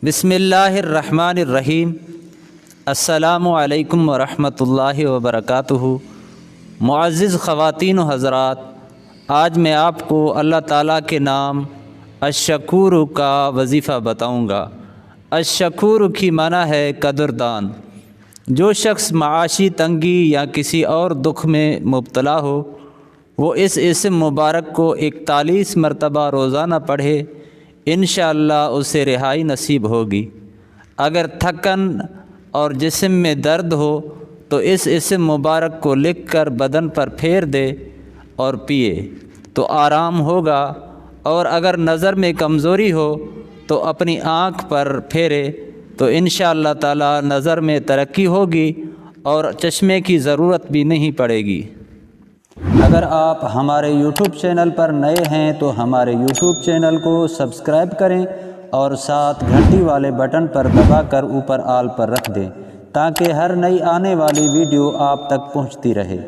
بسم اللہ الرحمن الرحیم۔ السلام علیکم ورحمۃ اللہ وبرکاتہ۔ معزز خواتین و حضرات، آج میں آپ کو اللہ تعالیٰ کے نام الشکور کا وظیفہ بتاؤں گا۔ الشکور کی معنی ہے قدردان۔ جو شخص معاشی تنگی یا کسی اور دکھ میں مبتلا ہو، وہ اس اسم مبارک کو 41 مرتبہ روزانہ پڑھے، انشاءاللہ اسے رہائی نصیب ہوگی۔ اگر تھکن اور جسم میں درد ہو تو اس اسم مبارک کو لکھ کر بدن پر پھیر دے اور پیے تو آرام ہوگا، اور اگر نظر میں کمزوری ہو تو اپنی آنکھ پر پھیرے تو انشاءاللہ تعالی نظر میں ترقی ہوگی اور چشمے کی ضرورت بھی نہیں پڑے گی۔ اگر آپ ہمارے یوٹیوب چینل پر نئے ہیں تو ہمارے یوٹیوب چینل کو سبسکرائب کریں اور ساتھ گھنٹی والے بٹن پر دبا کر اوپر آل پر رکھ دیں تاکہ ہر نئی آنے والی ویڈیو آپ تک پہنچتی رہے۔